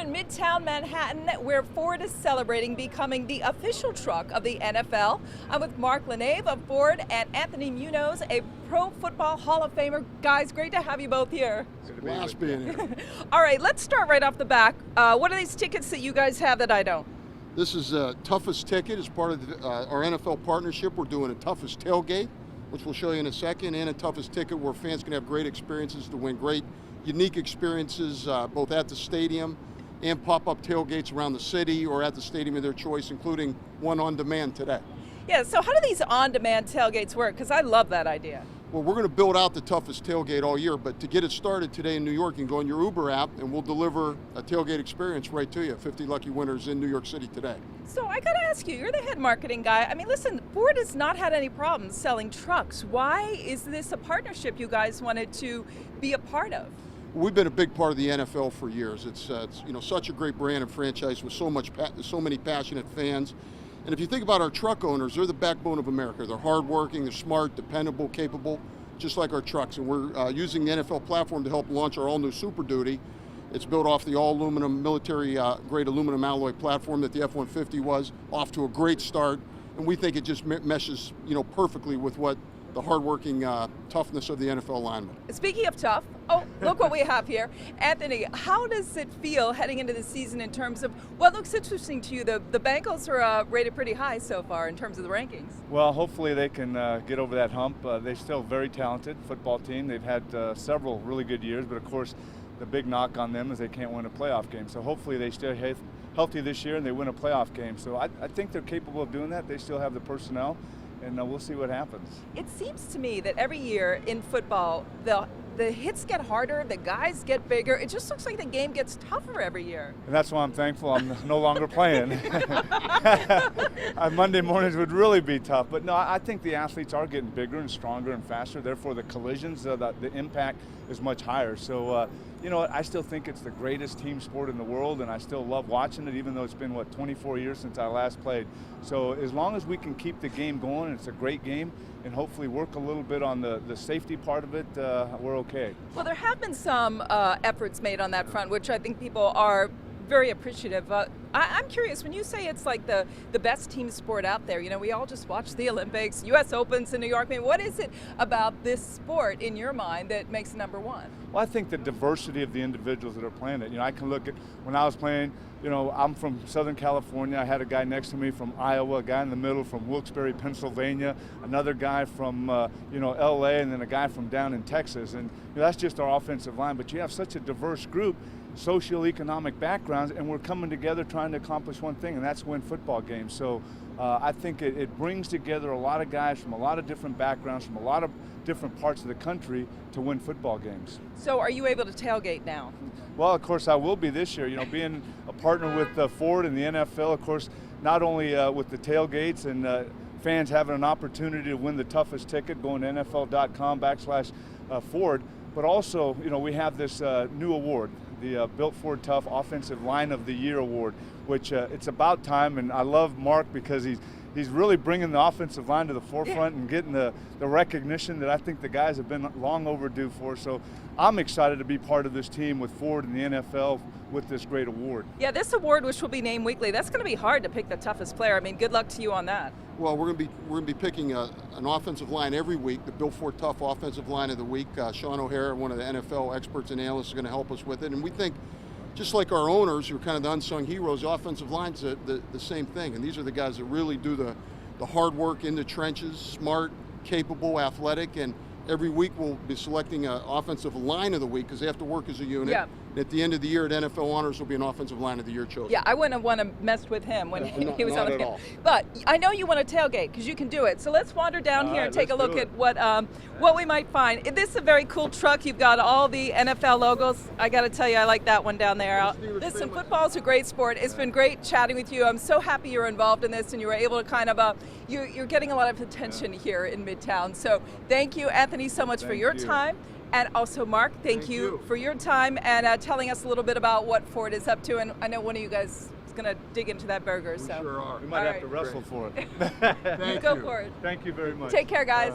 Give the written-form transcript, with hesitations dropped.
in Midtown Manhattan, where Ford is celebrating becoming the official truck of the NFL. I'm with Mark LeNeve of Ford and Anthony Munoz, a Pro Football Hall of Famer. Guys, great to have you both here. Last being here. All right, let's start right off the back. What are these tickets that you guys have that I don't? This is Toughest Ticket as part of our NFL partnership. We're doing a Toughest Tailgate, which we'll show you in a second, and a Toughest Ticket where fans can have great experiences to win great, unique experiences both at the stadium and pop-up tailgates around the city or at the stadium of their choice, including one on demand today. Yeah, so how do these on-demand tailgates work? Because I love that idea. Well, we're going to build out the Toughest Tailgate all year, but to get it started today in New York, you can go on your Uber app and we'll deliver a tailgate experience right to you. 50 lucky winners in New York City today. So I got to ask you, you're the head marketing guy. I mean, listen, Ford has not had any problems selling trucks. Why is this a partnership you guys wanted to be a part of? We've been a big part of the NFL for years. It's such a great brand and franchise with so many passionate fans. And if you think about our truck owners, they're the backbone of America. They're hardworking, they're smart, dependable, capable, just like our trucks. And we're using the NFL platform to help launch our all-new Super Duty. It's built off the all-aluminum, military-grade aluminum alloy platform that the F-150 was, off to a great start. And we think it just meshes, perfectly with what the hardworking toughness of the NFL lineman. Speaking of tough, look what we have here. Anthony, how does it feel heading into the season in terms of what looks interesting to you? The Bengals are rated pretty high so far in terms of the rankings. Well, hopefully they can get over that hump. They're still very talented football team. They've had several really good years, but of course the big knock on them is they can't win a playoff game. So hopefully they stay healthy this year and they win a playoff game. So I think they're capable of doing that. They still have the personnel. And we'll see what happens. It seems to me that every year in football, the hits get harder, the guys get bigger. It just looks like the game gets tougher every year. And that's why I'm thankful I'm no longer playing. Monday mornings would really be tough. But no, I think the athletes are getting bigger and stronger and faster. Therefore, the collisions, the impact is much higher. So, I still think it's the greatest team sport in the world, and I still love watching it, even though it's been, 24 years since I last played. So as long as we can keep the game going, it's a great game, and hopefully work a little bit on the safety part of it, we're okay. Well, there have been some efforts made on that front, which I think people are very appreciative. I'm curious, when you say it's like the best team sport out there, we all just watch the Olympics, U.S. Opens in New York. I mean, what is it about this sport in your mind that makes it number one? Well, I think the diversity of the individuals that are playing it. I can look at when I was playing, I'm from Southern California. I had a guy next to me from Iowa, a guy in the middle from Wilkes-Barre, Pennsylvania, another guy from, L.A., and then a guy from down in Texas. And that's just our offensive line. But you have such a diverse group, socioeconomic backgrounds, and we're coming together trying to accomplish one thing, and that's win football games. So I think it brings together a lot of guys from a lot of different backgrounds, from a lot of different parts of the country to win football games. So are you able to tailgate now? Well, of course I will be this year. Being a partner with Ford and the NFL, of course, not only with the tailgates and fans having an opportunity to win the toughest ticket, going to NFL.com/Ford, but also, we have this new award, the Built Ford Tough Offensive Line of the Year award, which it's about time, and I love Mark because he's really bringing the offensive line to the forefront and getting the recognition that I think the guys have been long overdue for. So I'm excited to be part of this team with Ford and the NFL with this great award. Yeah, this award, which will be named weekly, that's going to be hard to pick the toughest player. I mean, good luck to you on that. Well, we're going to be picking an offensive line every week, the Built Ford Tough Offensive Line of the Week. Sean O'Hara, one of the NFL experts and analysts, is going to help us with it. And we think, just like our owners, who are kind of the unsung heroes, the offensive line's the same thing. And these are the guys that really do the hard work in the trenches, smart, capable, athletic, and every week we'll be selecting an offensive line of the week because they have to work as a unit. Yeah. At the end of the year at NFL Honors will be an offensive line of the year chosen. Yeah, I wouldn't have wanted to mess with him when he was not on the at field. all. But I know you want to tailgate because you can do it. So let's wander down here and take a look at what we might find. This is a very cool truck. You've got all the NFL logos. I got to tell you, I like that one down there. Listen, football's a great sport. It's been great chatting with you. I'm so happy you're involved in this and you were able to kind of, you're getting a lot of attention here in Midtown. So thank you, Anthony, so much for your time. And also, Mark, thank you for your time and telling us a little bit about what Ford is up to. And I know one of you guys is going to dig into that burger. We sure are. We might have to wrestle for it. Go for it. Thank you very much. Take care, guys.